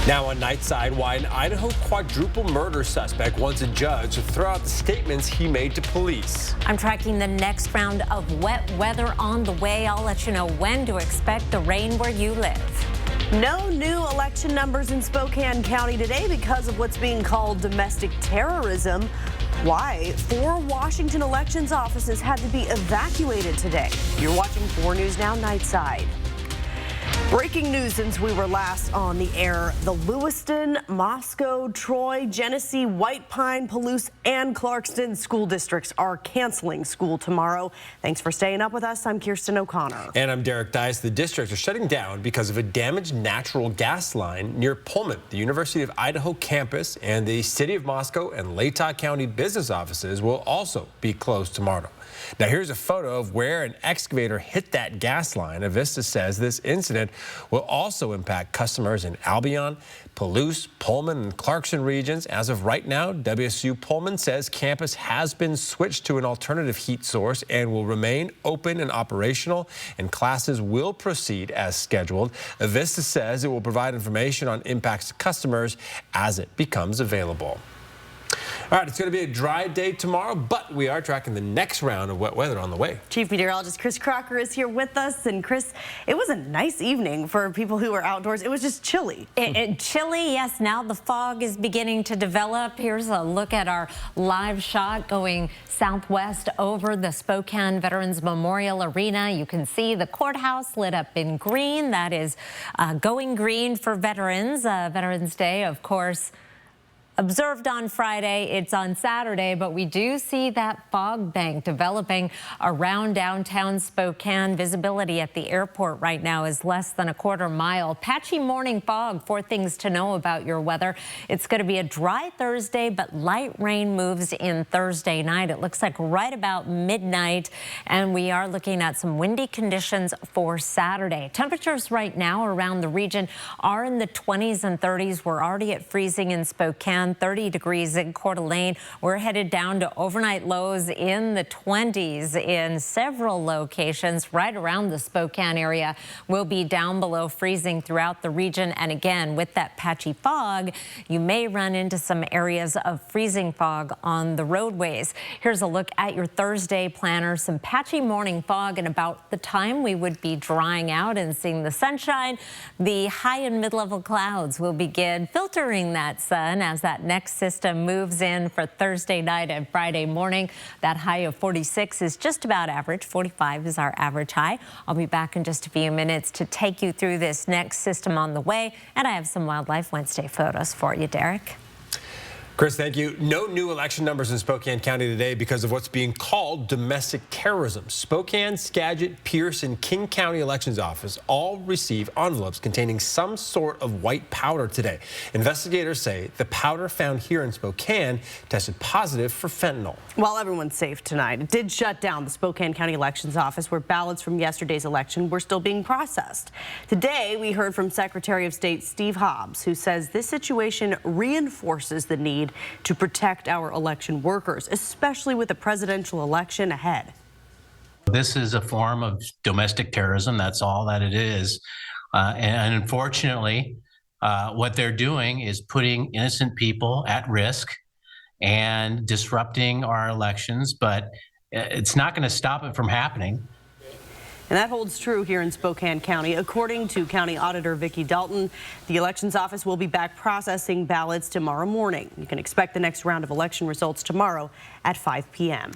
Now on Nightside, why an Idaho quadruple murder suspect wants a judge to throw out the statements he made to police. I'm tracking the next round of wet weather on the way. I'll let you know when to expect the rain where you live. No new election numbers in Spokane County today because of what's being called domestic terrorism. Why? 4 Washington elections offices had to be evacuated today. You're watching 4 News Now Nightside. Breaking news since we were last on the air. The Lewiston, Moscow, Troy, Genesee, White Pine, Palouse, and Clarkston school districts are canceling school tomorrow. Thanks for staying up with us. I'm Kirsten O'Connor. And I'm Derek Dice. The districts are shutting down because of a damaged natural gas line near Pullman. The University of Idaho campus and the City of Moscow and Latah County business offices will also be closed tomorrow. Now here's a photo of where an excavator hit that gas line. Avista says this incident will also impact customers in Albion, Palouse, Pullman, and Clarkson regions. As of right now, WSU Pullman says campus has been switched to an alternative heat source and will remain open and operational, and classes will proceed as scheduled. Avista says it will provide information on impacts to customers as it becomes available. All right, it's going to be a dry day tomorrow, but we are tracking the next round of wet weather on the way. Chief Meteorologist Chris Crocker is here with us. And Chris, it was a nice evening for people who were outdoors. It was just chilly. Chilly, yes. Now the fog is beginning to develop. Here's a look at our live shot going southwest over the Spokane Veterans Memorial Arena. You can see the courthouse lit up in green. That is going green for veterans. Veterans Day, of course, observed on Friday. It's on Saturday, but we do see that fog bank developing around downtown Spokane. Visibility at the airport right now is less than a quarter mile. Patchy morning fog. 4 things to know about your weather. It's going to be a dry Thursday, but light rain moves in Thursday night. It looks like right about midnight, and we are looking at some windy conditions for Saturday. Temperatures right now around the region are in the 20s and 30s. We're already at freezing in Spokane. 30 degrees in Coeur d'Alene. We're headed down to overnight lows in the 20s in several locations right around the Spokane area. We'll be down below freezing throughout the region. And again, with that patchy fog, you may run into some areas of freezing fog on the roadways. Here's a look at your Thursday planner. Some patchy morning fog, and about the time we would be drying out and seeing the sunshine, the high and mid-level clouds will begin filtering that sun as that next system moves in for Thursday night and Friday morning. That high of 46 is just about average. 45 is our average high. I'll be back in just a few minutes to take you through this next system on the way. And I have some Wildlife Wednesday photos for you, Derek. Chris, thank you. No new election numbers in Spokane County today because of what's being called domestic terrorism. Spokane, Skagit, Pierce, and King County Elections Office all receive envelopes containing some sort of white powder today. Investigators say the powder found here in Spokane tested positive for fentanyl. While everyone's safe tonight, it did shut down the Spokane County Elections Office where ballots from yesterday's election were still being processed. Today, we heard from Secretary of State Steve Hobbs, who says this situation reinforces the need to protect our election workers, especially with the presidential election ahead. This is a form of domestic terrorism. That's all that it is. And unfortunately, what they're doing is putting innocent people at risk and disrupting our elections, but it's not going to stop it from happening. And that holds true here in Spokane County. According to County Auditor Vicki Dalton, the elections office will be back processing ballots tomorrow morning. You can expect the next round of election results tomorrow at 5 p.m.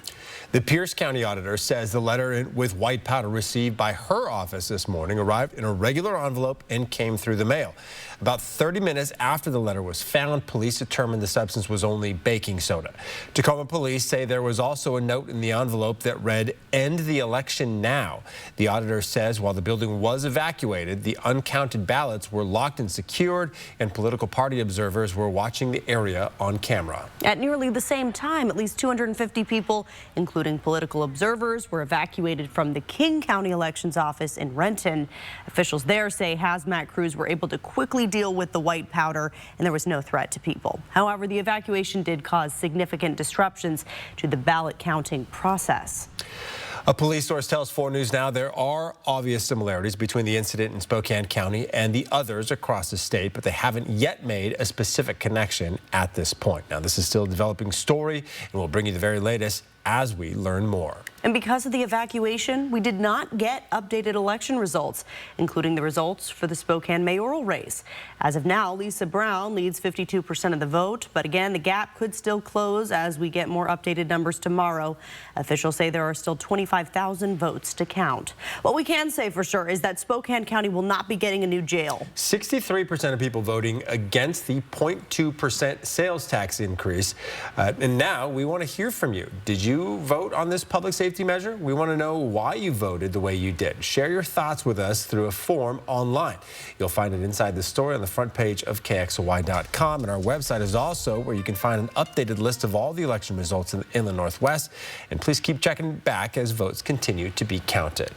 The Pierce County Auditor says the letter with white powder received by her office this morning arrived in a regular envelope and came through the mail. About 30 minutes after the letter was found, police determined the substance was only baking soda. Tacoma police say there was also a note in the envelope that read, "End the election now." The auditor says while the building was evacuated, the uncounted ballots were locked and secured, and political party observers were watching the area on camera. At nearly the same time, at least 250 people, including political observers, were evacuated from the King County Elections Office in Renton. Officials there say hazmat crews were able to quickly deal with the white powder, and there was no threat to people. However, the evacuation did cause significant disruptions to the ballot counting process. A police source tells 4 News Now there are obvious similarities between the incident in Spokane County and the others across the state, but they haven't yet made a specific connection at this point. Now, this is still a developing story, and we'll bring you the very latest as we learn more. And because of the evacuation, we did not get updated election results, including the results for the Spokane mayoral race. As of now, Lisa Brown leads 52% of the vote, but again, the gap could still close as we get more updated numbers tomorrow. Officials say there are still 25,000 votes to count. What we can say for sure is that Spokane County will not be getting a new jail. 63% of people voting against the 0.2% sales tax increase. And now we want to hear from you. Did you vote on this public safety measure? We want to know why you voted the way you did. Share your thoughts with us through a form online. You'll find it inside the story on the front page of KXLY.com, and our website is also where you can find an updated list of all the election results in the Inland Northwest. And please keep checking back as votes continue to be counted.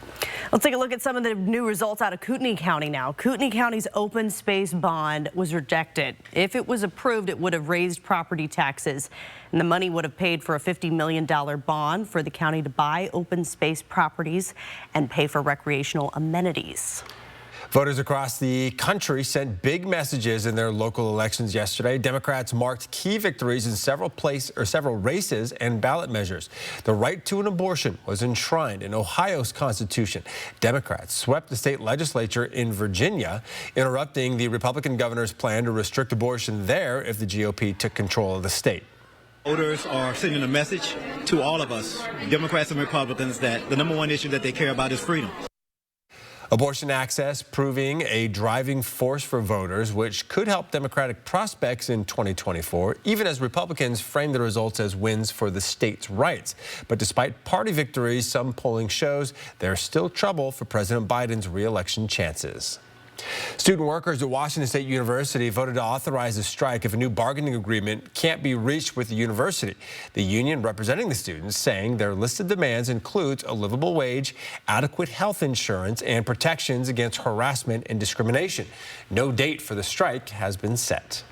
Let's take a look at some of the new results out of Kootenai County now. Kootenai County's open space bond was rejected. If it was approved, it would have raised property taxes, and the money would have paid for a $50 million bond for the county to buy open space properties and pay for recreational amenities. Voters across the country sent big messages in their local elections yesterday. Democrats marked key victories in several races and ballot measures. The right to an abortion was enshrined in Ohio's Constitution. Democrats swept the state legislature in Virginia, interrupting the Republican governor's plan to restrict abortion there if the GOP took control of the state. Voters are sending a message to all of us, Democrats and Republicans, that the #1 issue that they care about is freedom. Abortion access proving a driving force for voters, which could help Democratic prospects in 2024, even as Republicans frame the results as wins for the state's rights. But despite party victories, some polling shows there's still trouble for President Biden's re-election chances. Student workers at Washington State University voted to authorize a strike if a new bargaining agreement can't be reached with the university. The union representing the students saying their list of demands includes a livable wage, adequate health insurance, and protections against harassment and discrimination. No date for the strike has been set.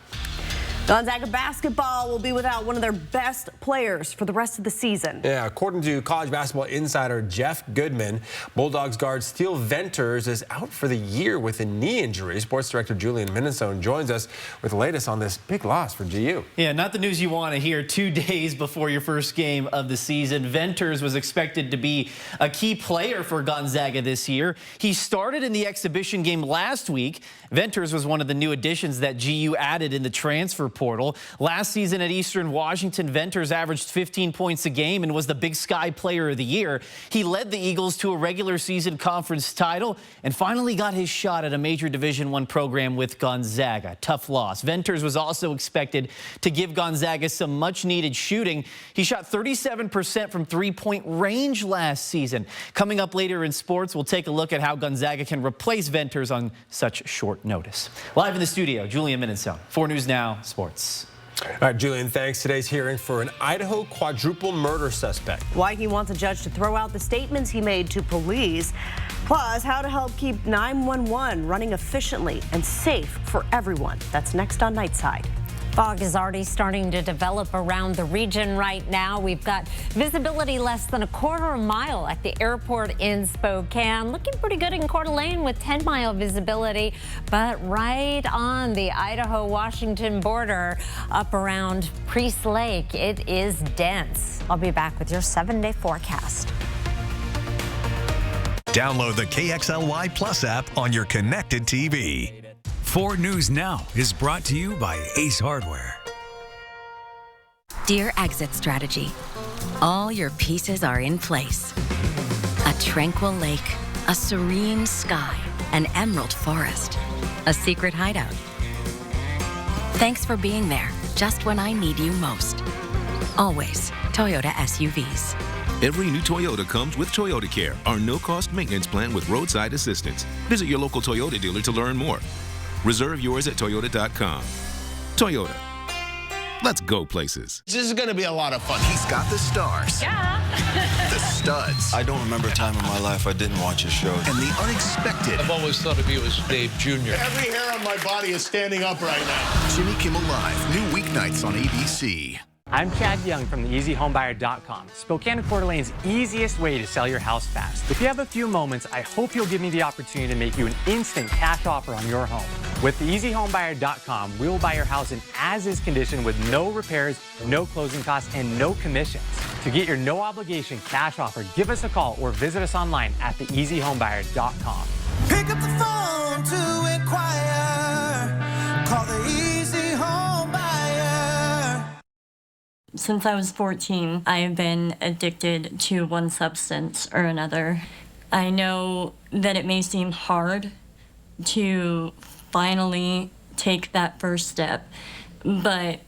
Gonzaga basketball will be without one of their best players for the rest of the season. Yeah, according to college basketball insider Jeff Goodman, Bulldogs guard Steele Venters is out for the year with a knee injury. Sports director Julian Minnesone joins us with the latest on this big loss for GU. Yeah, not the news you want to hear 2 days before your first game of the season. Venters was expected to be a key player for Gonzaga this year. He started in the exhibition game last week. Venters was one of the new additions that GU added in the transfer portal. Last season at Eastern Washington, Venters averaged 15 points a game and was the Big Sky Player of the Year. He led the Eagles to a regular season conference title and finally got his shot at a major Division I program with Gonzaga. Tough loss. Venters was also expected to give Gonzaga some much-needed shooting. He shot 37% from three-point range last season. Coming up later in sports, we'll take a look at how Gonzaga can replace Venters on such short notice. Live in the studio, Julian Minnesone, 4 News Now Sports. All right, Julian, thanks. Today's hearing for an Idaho quadruple murder suspect. Why he wants a judge to throw out the statements he made to police, plus how to help keep 911 running efficiently and safe for everyone. That's next on Nightside. Fog is already starting to develop around the region right now. We've got visibility less than a quarter mile at the airport in Spokane. Looking pretty good in Coeur d'Alene with 10-mile visibility, but right on the Idaho-Washington border up around Priest Lake, it is dense. I'll be back with your 7-day forecast. Download the KXLY Plus app on your connected TV. 4 News Now is brought to you by Ace Hardware. Dear Exit Strategy, all your pieces are in place. A tranquil lake, a serene sky, an emerald forest, a secret hideout. Thanks for being there just when I need you most. Always Toyota SUVs. Every new Toyota comes with Toyota Care, our no-cost maintenance plan with roadside assistance. Visit your local Toyota dealer to learn more. Reserve yours at Toyota.com. Toyota. Let's go places. This is going to be a lot of fun. He's got the stars. Yeah. The studs. I don't remember a time in my life I didn't watch his show. And the unexpected. I've always thought of you as Dave Jr. Every hair on my body is standing up right now. Jimmy Kimmel Live, new weeknights on ABC. I'm Chad Young from theeasyhomebuyer.com, Spokane and Coeur d'Alene's easiest way to sell your house fast. If you have a few moments, I hope you'll give me the opportunity to make you an instant cash offer on your home. With theeasyhomebuyer.com, we will buy your house in as-is condition with no repairs, no closing costs, and no commissions. To get your no-obligation cash offer, give us a call or visit us online at theeasyhomebuyer.com. Pick up the phone to inquire. Call the Easy Home Buyer. Since I was 14, I have been addicted to one substance or another. I know that it may seem hard to finally take that first step, but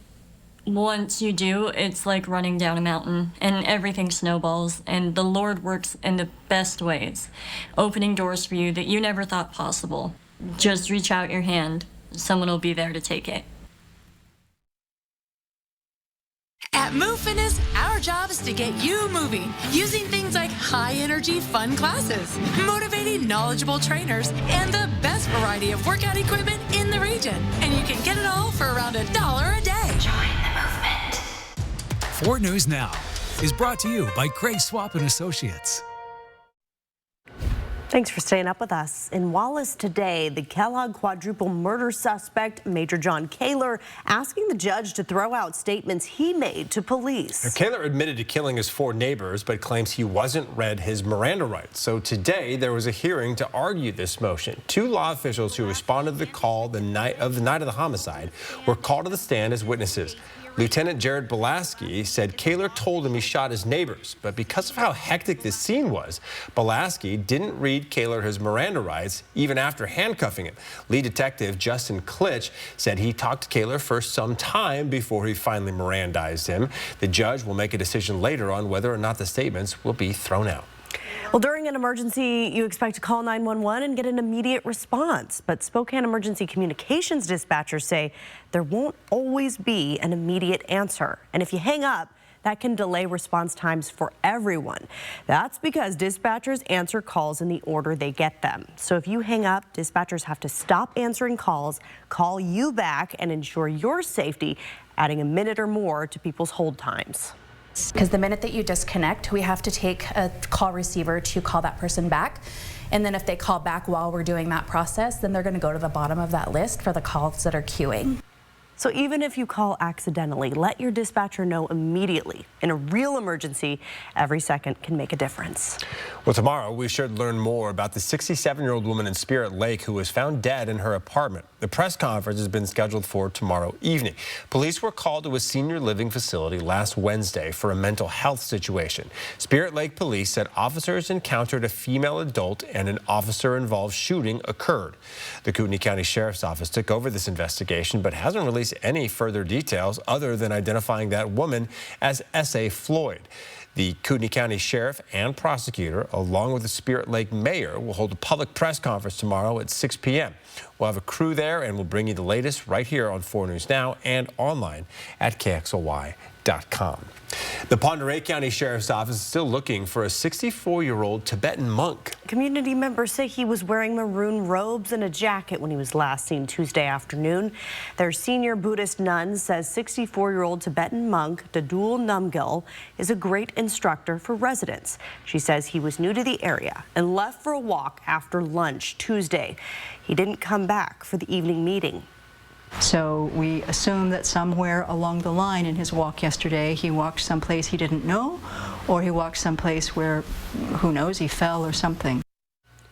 once you do, it's like running down a mountain and everything snowballs, and the Lord works in the best ways, opening doors for you that you never thought possible. Just reach out your hand. Someone will be there to take it. At Move Fitness, our job is to get you moving using things like high-energy fun classes, motivating knowledgeable trainers, and the best variety of workout equipment in the region. And you can get it all for around $1 a day. Join the movement. 4 News Now is brought to you by Craig Swap & Associates. Thanks for staying up with us. In Wallace today, the Kellogg quadruple murder suspect, Major John Kaler, asking the judge to throw out statements he made to police. Now, Kaler admitted to killing his 4 neighbors, but claims he wasn't read his Miranda rights. So today, there was a hearing to argue this motion. 2 law officials who responded to the call the night of the homicide were called to the stand as witnesses. Lieutenant Jared Belaski said Kaler told him he shot his neighbors, but because of how hectic this scene was, Belaski didn't read Kaler his Miranda rights even after handcuffing him. Lead detective Justin Klitsch said he talked to Kaler for some time before he finally Mirandized him. The judge will make a decision later on whether or not the statements will be thrown out. Well, during an emergency, you expect to call 911 and get an immediate response. But Spokane Emergency Communications dispatchers say there won't always be an immediate answer. And if you hang up, that can delay response times for everyone. That's because dispatchers answer calls in the order they get them. So if you hang up, dispatchers have to stop answering calls, call you back, and ensure your safety, adding a minute or more to people's hold times. Because the minute that you disconnect, we have to take a call receiver to call that person back. And then if they call back while we're doing that process, then they're going to go to the bottom of that list for the calls that are queuing. So even if you call accidentally, let your dispatcher know immediately. In a real emergency, every second can make a difference. Well, tomorrow we should learn more about the 67-year-old woman in Spirit Lake who was found dead in her apartment. The press conference has been scheduled for tomorrow evening. Police were called to a senior living facility last Wednesday for a mental health situation. Spirit Lake police said officers encountered a female adult and an officer-involved shooting occurred. The Kootenai County Sheriff's Office took over this investigation but hasn't released any further details other than identifying that woman as S.A. Floyd. The Kootenai County Sheriff and prosecutor, along with the Spirit Lake mayor, will hold a public press conference tomorrow at 6 p.m. We'll have a crew there and we'll bring you the latest right here on 4 News Now and online at KXLY.com. The Pend Oreille County Sheriff's Office is still looking for a 64-year-old Tibetan monk. Community members say he was wearing maroon robes and a jacket when he was last seen Tuesday afternoon. Their senior Buddhist nun says 64-year-old Tibetan monk Dadul Namgyal is a great instructor for residents. She says he was new to the area and left for a walk after lunch Tuesday. He didn't come back for the evening meeting. So we assume that somewhere along the line in his walk yesterday, he walked someplace he didn't know, or he walked someplace where, who knows, he fell or something.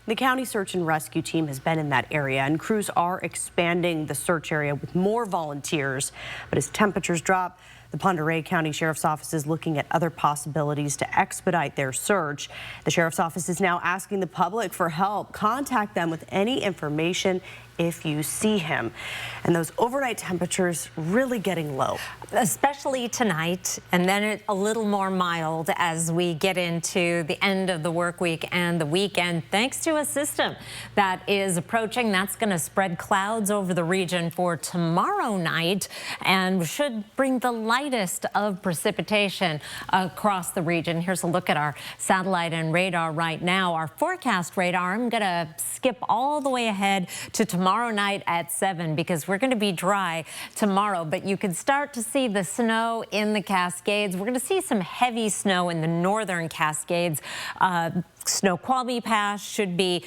The county search and rescue team has been in that area, and crews are expanding the search area with more volunteers. But as temperatures drop, the Pend Oreille County Sheriff's Office is looking at other possibilities to expedite their search. The Sheriff's Office is now asking the public for help. Contact them with any information if you see him. And those overnight temperatures really getting low. Especially tonight, and then a little more mild as we get into the end of the work week and the weekend, thanks to a system that is approaching. That's going to spread clouds over the region for tomorrow night and should bring the light lightest of precipitation across the region. Here's a look at our satellite and radar right now. Our forecast radar, I'm going to skip all the way ahead to tomorrow night at 7 because we're going to be dry tomorrow. But you can start to see the snow in the Cascades. We're going to see some heavy snow in the northern Cascades. Snoqualmie Pass should be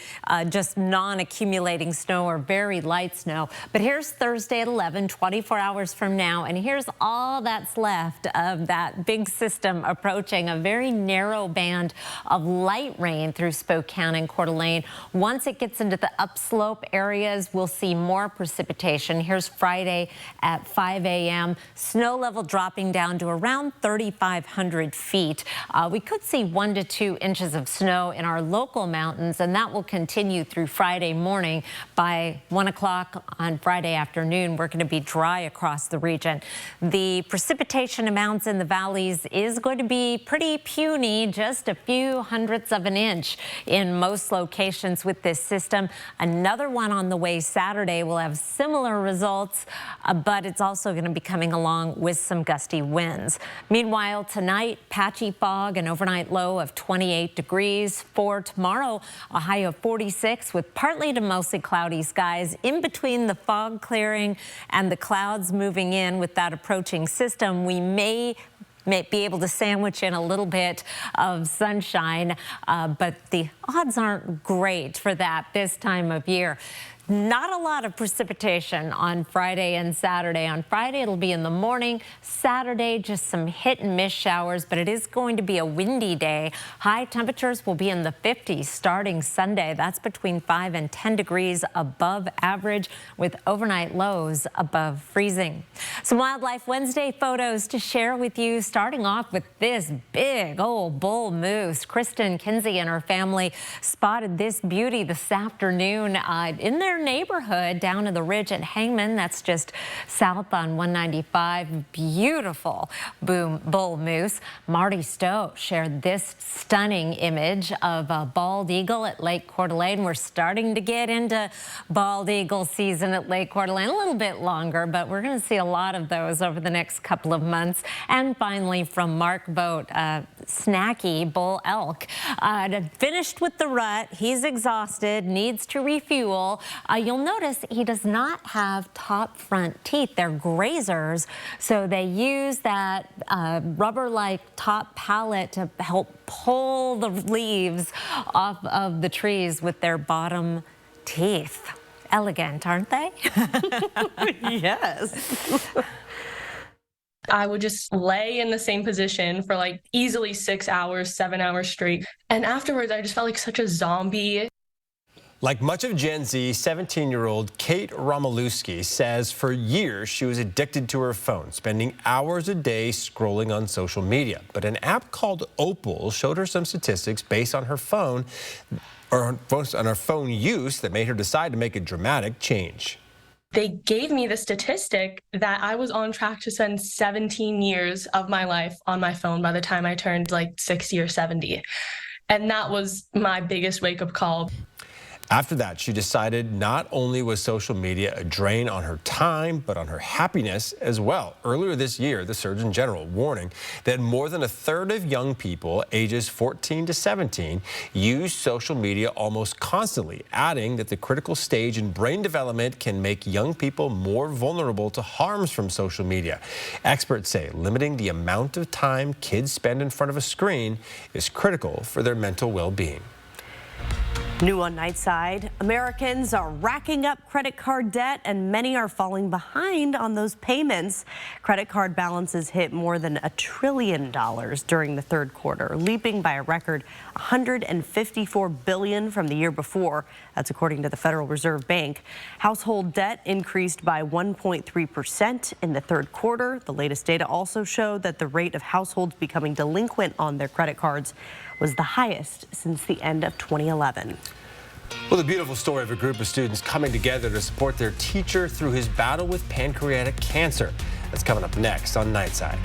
just non-accumulating snow or very light snow. But here's Thursday at 11, 24 hours from now, and here's all that's left of that big system approaching a very narrow band of light rain through Spokane and Coeur d'Alene. Once it gets into the upslope areas, we'll see more precipitation. Here's Friday at 5 a.m. Snow level dropping down to around 3,500 feet. We could see 1 to 2 inches of snow in our local mountains, and that will continue through Friday morning. By 1 o'clock on Friday afternoon, we're going to be dry across the region. The precipitation amounts in the valleys is going to be pretty puny, just a few hundredths of an inch in most locations with this system. Another one on the way Saturday will have similar results, but it's also going to be coming along with some gusty winds. Meanwhile, tonight, patchy fog, an overnight low of 28 degrees. For tomorrow, a high of 46 with partly to mostly cloudy skies. In between the fog clearing and the clouds moving in with that approaching system, we may be able to sandwich in a little bit of sunshine, but the odds aren't great for that this time of year. Not a lot of precipitation on Friday and Saturday. On Friday, it'll be in the morning. Saturday, just some hit and miss showers, but it is going to be a windy day. High temperatures will be in the 50s starting Sunday. That's between 5 and 10 degrees above average with overnight lows above freezing. Some Wildlife Wednesday photos to share with you, starting off with this big old bull moose. Kristen Kinsey and her family spotted this beauty this afternoon in their neighborhood down in the ridge at Hangman. That's just south on 195. Beautiful bull moose. Marty Stowe shared this stunning image of a bald eagle at Lake Coeur d'Alene. We're starting to get into bald eagle season at Lake Coeur d'Alene, a little bit longer, but we're going to see a lot of those over the next couple of months. And finally, from Mark Boat, snacky bull elk. Finished with the rut. He's exhausted, needs to refuel. You'll notice he does not have top front teeth. They're grazers, so they use that rubber-like top palate to help pull the leaves off of the trees with their bottom teeth. Elegant, aren't they? Yes. I would just lay in the same position for like easily 6 hours, 7 hours straight. And afterwards, I just felt like such a zombie. Like much of Gen Z, 17-year-old Kate Romalewski says for years she was addicted to her phone, spending hours a day scrolling on social media. But an app called Opal showed her some statistics based on her phone, or on her phone use, that made her decide to make a dramatic change. They gave me the statistic that I was on track to spend 17 years of my life on my phone by the time I turned like 60 or 70. And that was my biggest wake-up call. After that, she decided not only was social media a drain on her time, but on her happiness as well. Earlier this year, the Surgeon General warning that more than a third of young people ages 14 to 17 use social media almost constantly, adding that the critical stage in brain development can make young people more vulnerable to harms from social media. Experts say limiting the amount of time kids spend in front of a screen is critical for their mental well-being. New on Nightside, Americans are racking up credit card debt and many are falling behind on those payments. Credit card balances hit more than $1 trillion during the third quarter, leaping by a record $154 billion from the year before. That's according to the Federal Reserve Bank. Household debt increased by 1.3% in the third quarter. The latest data also showed that the rate of households becoming delinquent on their credit cards was the highest since the end of 2011. Well, the beautiful story of a group of students coming together to support their teacher through his battle with pancreatic cancer. That's coming up next on Nightside.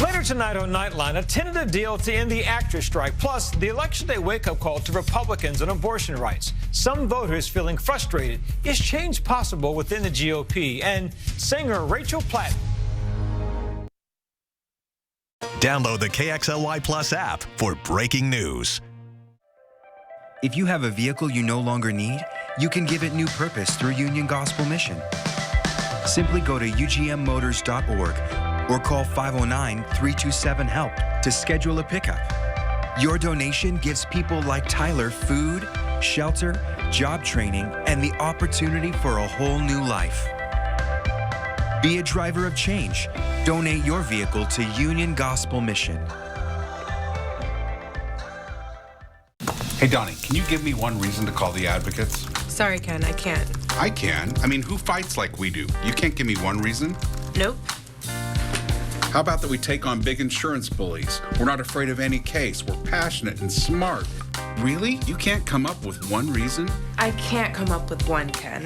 Later tonight on Nightline, a tentative deal to end the actors' strike, plus the Election Day wake-up call to Republicans on abortion rights. Some voters feeling frustrated. Is change possible within the GOP? And singer Rachel Platt. Download the KXLY Plus app for breaking news. If you have a vehicle you no longer need, you can give it new purpose through Union Gospel Mission. Simply go to ugmmotors.org or call 509-327-HELP to schedule a pickup. Your donation gives people like Tyler food, shelter, job training, and the opportunity for a whole new life. Be a driver of change. Donate your vehicle to Union Gospel Mission. Hey, Donnie, can you give me one reason to call the advocates? Sorry, Ken, I can't. I can. I mean, who fights like we do? You can't give me one reason? Nope. How about that we take on big insurance bullies? We're not afraid of any case. We're passionate and smart. Really? You can't come up with one reason? I can't come up with one, Ken.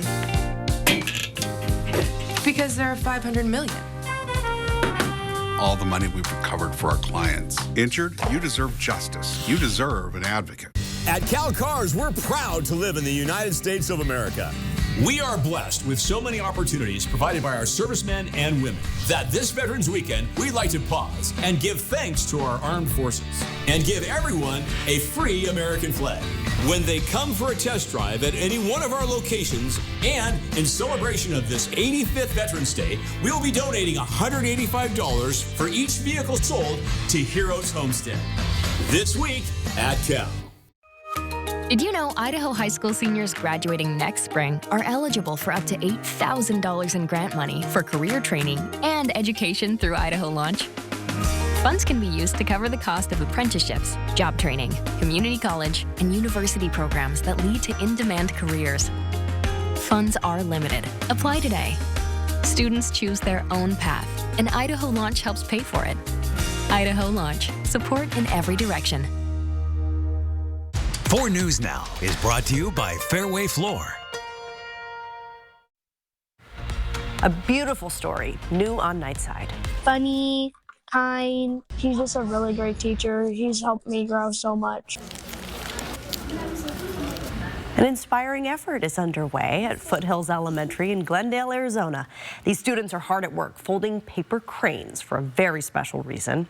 Because there are 500 million. All the money we've recovered for our clients. Injured? You deserve justice. You deserve an advocate. At Cal Cars, we're proud to live in the United States of America. We are blessed with so many opportunities provided by our servicemen and women that this Veterans Weekend, we'd like to pause and give thanks to our armed forces and give everyone a free American flag when they come for a test drive at any one of our locations. And in celebration of this 85th Veterans Day, we will be donating $185 for each vehicle sold to Heroes Homestead this week at Cal. Did you know Idaho high school seniors graduating next spring are eligible for up to $8,000 in grant money for career training and education through Idaho Launch? Funds can be used to cover the cost of apprenticeships, job training, community college, and university programs that lead to in-demand careers. Funds are limited. Apply today. Students choose their own path, and Idaho Launch helps pay for it. Idaho Launch. Support in every direction. 4 News Now is brought to you by Fairway Floor. A beautiful story, new on Nightside. Funny, kind. He's just a really great teacher. He's helped me grow so much. An inspiring effort is underway at Foothills Elementary in Glendale, Arizona. These students are hard at work folding paper cranes for a very special reason.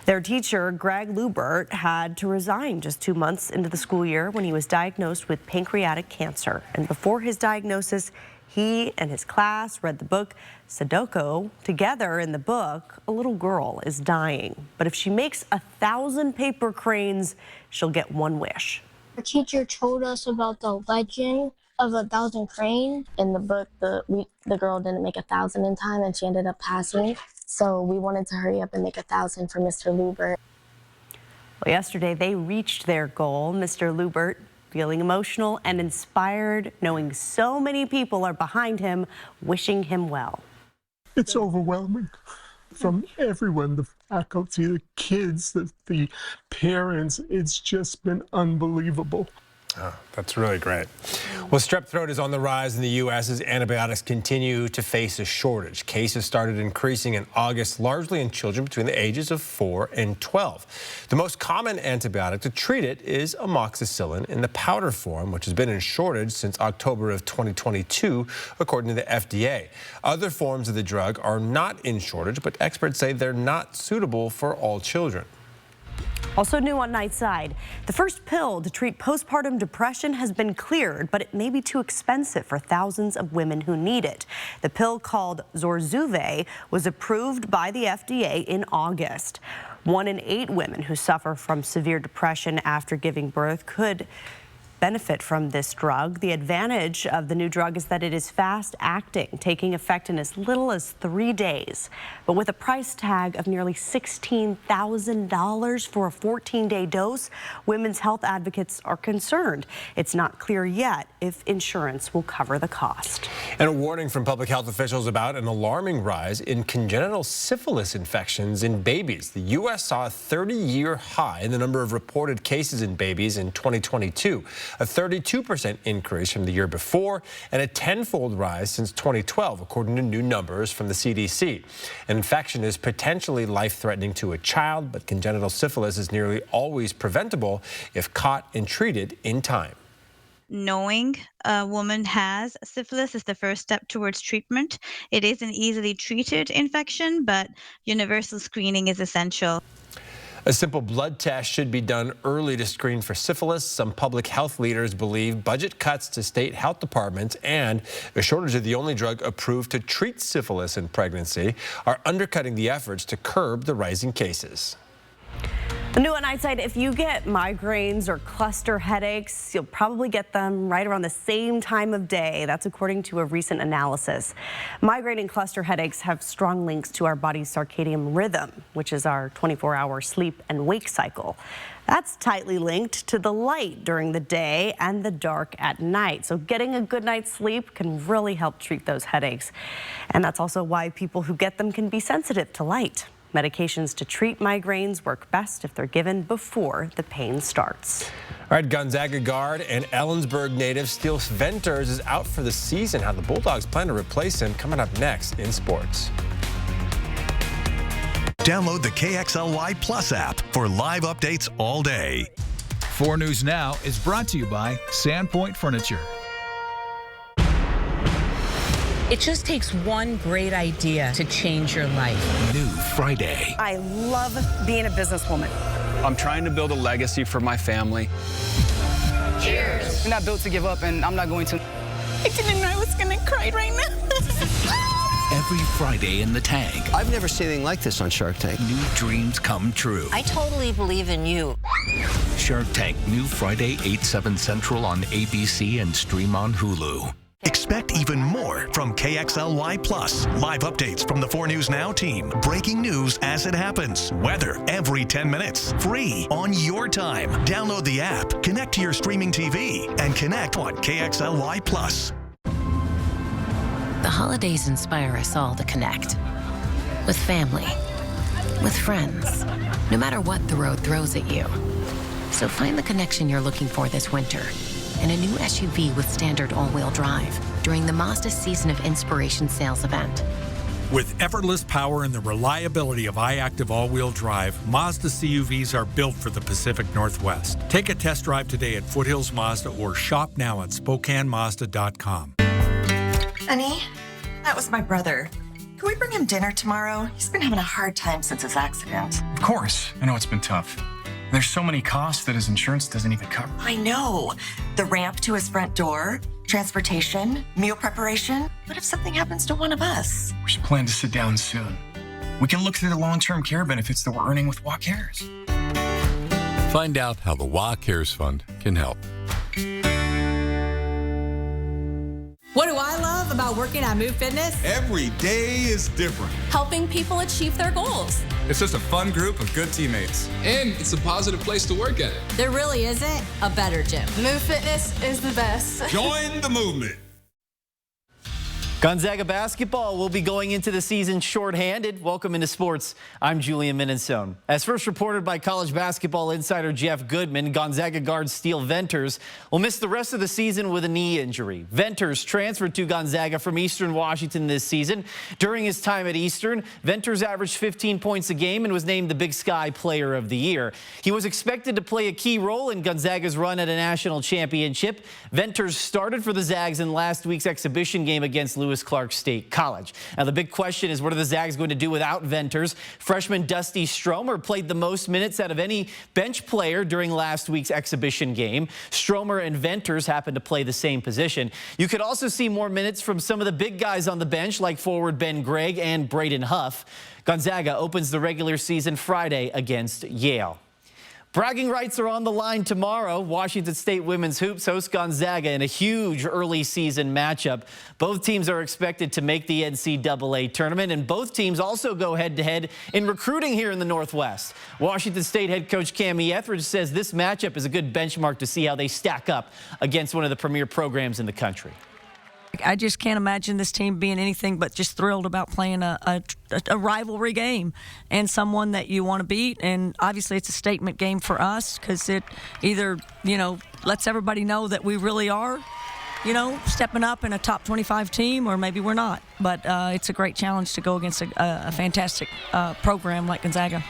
Their teacher, Greg Lubert, had to resign just 2 months into the school year when he was diagnosed with pancreatic cancer. And before his diagnosis, he and his class read the book Sudoku. Together in the book, a little girl is dying. But if she makes 1,000 paper cranes, she'll get one wish. Our teacher told us about the legend of 1,000 cranes. In the book, the girl didn't make 1,000 in time and she ended up passing. So we wanted to hurry up and make 1,000 for Mr. Lubert. Well, yesterday they reached their goal. Mr. Lubert feeling emotional and inspired, knowing so many people are behind him, wishing him well. It's overwhelming. From everyone, the faculty, the kids, the parents, it's just been unbelievable. Oh, that's really great. Well, strep throat is on the rise in the U.S. as antibiotics continue to face a shortage. Cases started increasing in August, largely in children between the ages of 4 and 12. The most common antibiotic to treat it is amoxicillin in the powder form, which has been in shortage since October of 2022, according to the FDA. Other forms of the drug are not in shortage, but experts say they're not suitable for all children. Also new on Nightside, the first pill to treat postpartum depression has been cleared, but it may be too expensive for thousands of women who need it. The pill, called Zurzuvae, was approved by the FDA in August. 1 in 8 women who suffer from severe depression after giving birth could benefit from this drug. The advantage of the new drug is that it is fast acting, taking effect in as little as 3 days. But with a price tag of nearly $16,000 for a 14-day dose, women's health advocates are concerned. It's not clear yet if insurance will cover the cost. And a warning from public health officials about an alarming rise in congenital syphilis infections in babies. The U.S. saw a 30-year high in the number of reported cases in babies in 2022. A 32% increase from the year before and a 10-fold rise since 2012, according to new numbers from the CDC. An infection is potentially life-threatening to a child, but congenital syphilis is nearly always preventable if caught and treated in time. knowing a woman has syphilis is the first step towards treatment. It is an easily treated infection, but universal screening is essential. A simple blood test should be done early to screen for syphilis. Some public health leaders believe budget cuts to state health departments and a shortage of the only drug approved to treat syphilis in pregnancy are undercutting the efforts to curb the rising cases. New at Nightside, if you get migraines or cluster headaches, you'll probably get them right around the same time of day. That's according to a recent analysis. Migraine and cluster headaches have strong links to our body's circadian rhythm, which is our 24-hour sleep and wake cycle. That's tightly linked to the light during the day and the dark at night. So getting a good night's sleep can really help treat those headaches. And that's also why people who get them can be sensitive to light. Medications to treat migraines work best if they're given before the pain starts. All right, Gonzaga guard and Ellensburg native Steele Venters is out for the season. How the Bulldogs plan to replace him coming up next in sports. Download the KXLY Plus app for live updates all day. 4 News Now is brought to you by Sandpoint Furniture. It just takes one great idea to change your life. New Friday. I love being a businesswoman. I'm trying to build a legacy for my family. Cheers. I'm not built to give up, and I'm not going to. I didn't know I was going to cry right now. Every Friday in the tank. I've never seen anything like this on Shark Tank. New dreams come true. I totally believe in you. Shark Tank, new Friday, 8/7 Central on ABC and stream on Hulu. Expect even more from KXLY Plus. Live updates from the 4 News Now team. Breaking news as it happens. Weather every 10 minutes. Free on your time. Download the app, connect to your streaming TV, and connect on KXLY Plus. The holidays inspire us all to connect. With family. With friends. No matter what the road throws at you. So find the connection you're looking for this winter. And a new SUV with standard all-wheel drive during the Mazda Season of Inspiration sales event. With effortless power and the reliability of iActive all-wheel drive, Mazda CUVs are built for the Pacific Northwest. Take a test drive today at Foothills Mazda or shop now at SpokaneMazda.com. Honey, that was my brother. Can we bring him dinner tomorrow? He's been having a hard time since his accident. Of course. I know it's been tough. There's so many costs that his insurance doesn't even cover. I know. The ramp to his front door, transportation, meal preparation. What if something happens to one of us? We should plan to sit down soon. We can look through the long-term care benefits that we're earning with WA Cares. Find out how the WA Cares Fund can help. What do I love about working at Move Fitness? Every day is different. Helping people achieve their goals. It's just a fun group of good teammates. And it's a positive place to work at it. There really isn't a better gym. Move Fitness is the best. Join the movement. Gonzaga basketball will be going into the season shorthanded. Welcome into sports. I'm Julian Minnesone. As first reported by college basketball insider Jeff Goodman, Gonzaga guard Steele Venters will miss the rest of the season with a knee injury. Venters transferred to Gonzaga from Eastern Washington this season. During his time at Eastern, Venters averaged 15 points a game and was named the Big Sky Player of the Year. He was expected to play a key role in Gonzaga's run at a national championship. Venters started for the Zags in last week's exhibition game against Lewis Clark State College. Now, the big question is, what are the Zags going to do without Venters? Freshman Dusty Stromer played the most minutes out of any bench player during last week's exhibition game. Stromer and Venters happen to play the same position. You could also see more minutes from some of the big guys on the bench, like forward Ben Gregg and Braden Huff. Gonzaga opens the regular season Friday against Yale. Bragging rights are on the line tomorrow. Washington State women's hoops host Gonzaga in a huge early season matchup. Both teams are expected to make the NCAA tournament, and both teams also go head-to-head in recruiting here in the Northwest. Washington State head coach Cammie Etheridge says this matchup is a good benchmark to see how they stack up against one of the premier programs in the country. I just can't imagine this team being anything but just thrilled about playing a rivalry game and someone that you want to beat. And obviously it's a statement game for us because it either, lets everybody know that we really are, stepping up in a top 25 team, or maybe we're not. But it's a great challenge to go against a fantastic program like Gonzaga.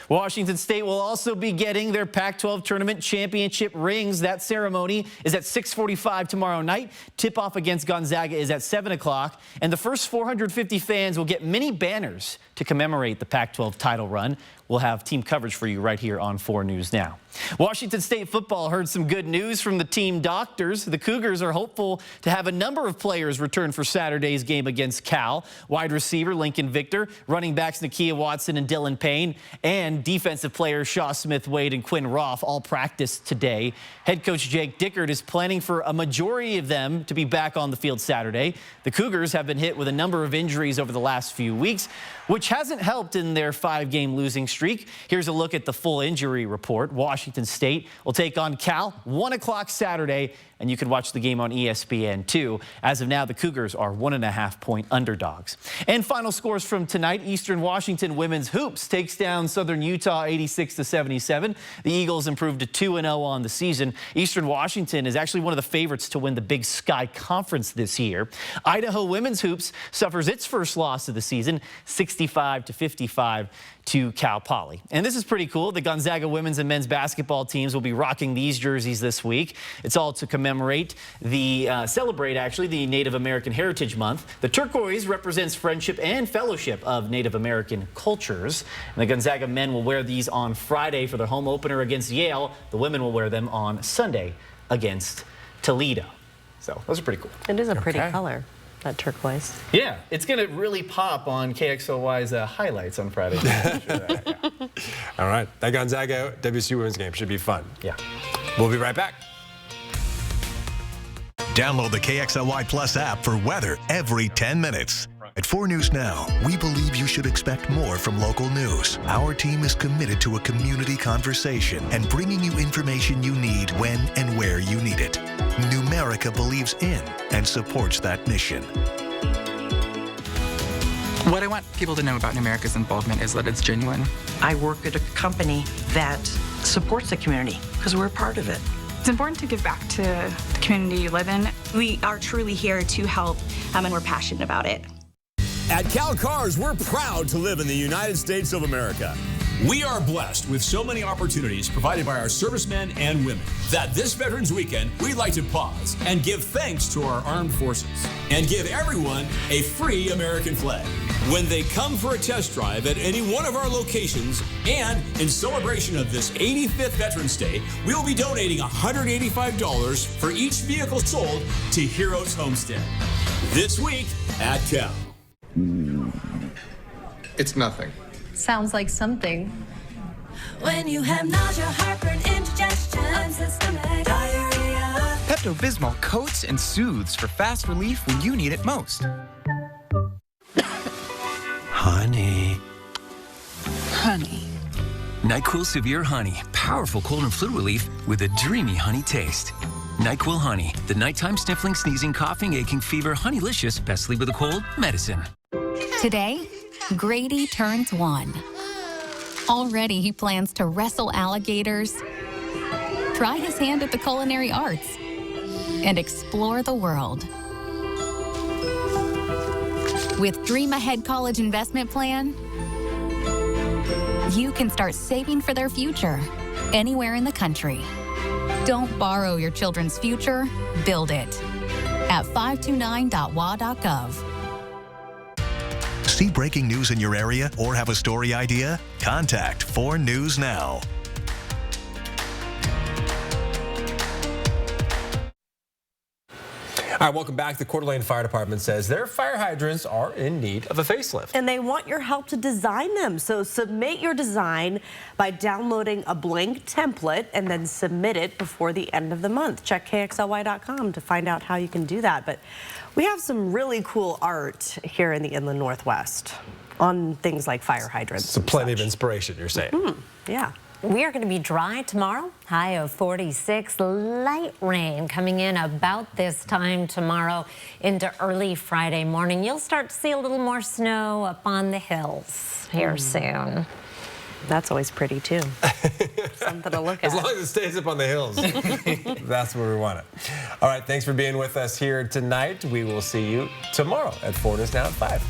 Washington State will also be getting their Pac-12 tournament championship rings. That ceremony is at 6:45 tomorrow night. Tip-off against Gonzaga is at 7 o'clock. And the first 450 fans will get mini banners to commemorate the Pac-12 title run. We'll have team coverage for you right here on 4 News Now. Washington State football heard some good news from the team doctors. The Cougars are hopeful to have a number of players return for Saturday's game against Cal. Wide receiver Lincoln Victor, running backs Nakia Watson and Dylan Payne, and defensive players Shaw Smith-Wade and Quinn Roth all practiced today. Head coach Jake Dickert is planning for a majority of them to be back on the field Saturday. The Cougars have been hit with a number of injuries over the last few weeks, which hasn't helped in their 5-game losing streak. Here's a look at the full injury report. Washington State will take on Cal 1 o'clock Saturday, and you can watch the game on ESPN2. As of now, the Cougars are 1.5-point underdogs. And final scores from tonight: Eastern Washington women's hoops takes down Southern Utah 86-77. The Eagles improved to 2-0 on the season. Eastern Washington is actually one of the favorites to win the Big Sky Conference this year. Idaho women's hoops suffers its first loss of the season, 65-55 to Cal Poly. And this is pretty cool. The Gonzaga women's and men's basketball teams will be rocking these jerseys this week. It's all to celebrate the Native American Heritage Month. The turquoise represents friendship and fellowship of Native American cultures. And the Gonzaga men will wear these on Friday for their home opener against Yale. The women will wear them on Sunday against Toledo. So those are pretty cool. It is a pretty color, that turquoise. Yeah, it's going to really pop on KXLY's highlights on Friday. All right, that Gonzaga WSU women's game should be fun. Yeah. We'll be right back. Download the KXLY Plus app for weather every 10 minutes. At 4 News Now, we believe you should expect more from local news. Our team is committed to a community conversation and bringing you information you need when and where you need it. Numerica believes in and supports that mission. What I want people to know about Numerica's involvement is that it's genuine. I work at a company that supports the community because we're a part of it. It's important to give back to the community you live in. We are truly here to help, and we're passionate about it. At Cal Cars, we're proud to live in the United States of America. We are blessed with so many opportunities provided by our servicemen and women that this Veterans Weekend, we'd like to pause and give thanks to our armed forces and give everyone a free American flag when they come for a test drive at any one of our locations. And in celebration of this 85th Veterans Day, we will be donating $185 for each vehicle sold to Heroes Homestead this week at Cal. It's nothing. Sounds like something. When you have nausea, heartburn, indigestion, unsystematic diarrhea. Pepto-Bismol coats and soothes for fast relief when you need it most. Honey. Honey. NyQuil Severe Honey. Powerful cold and flu relief with a dreamy honey taste. NyQuil Honey. The nighttime sniffling, sneezing, coughing, aching, fever, honeylicious, best sleep with a cold medicine. Today, Grady turns 1. Already he plans to wrestle alligators, try his hand at the culinary arts, and explore the world. With Dream Ahead College Investment Plan, you can start saving for their future anywhere in the country. Don't borrow your children's future, build it at 529.wa.gov. See breaking news in your area or have a story idea? Contact 4 News Now. All right, welcome back. The Coeur d'Alene Fire Department says their fire hydrants are in need of a facelift. And they want your help to design them. So submit your design by downloading a blank template and then submit it before the end of the month. Check KXLY.com to find out how you can do that. But we have some really cool art here in the Inland Northwest on things like fire hydrants. So plenty of inspiration, you're saying. Yeah. We are going to be dry tomorrow, high of 46, light rain coming in about this time tomorrow into early Friday morning. You'll start to see a little more snow up on the hills here soon. That's always pretty too. Something to look at. As long as it stays up on the hills, that's where we want it. All right, thanks for being with us here tonight. We will see you tomorrow at 4 News Now at 5.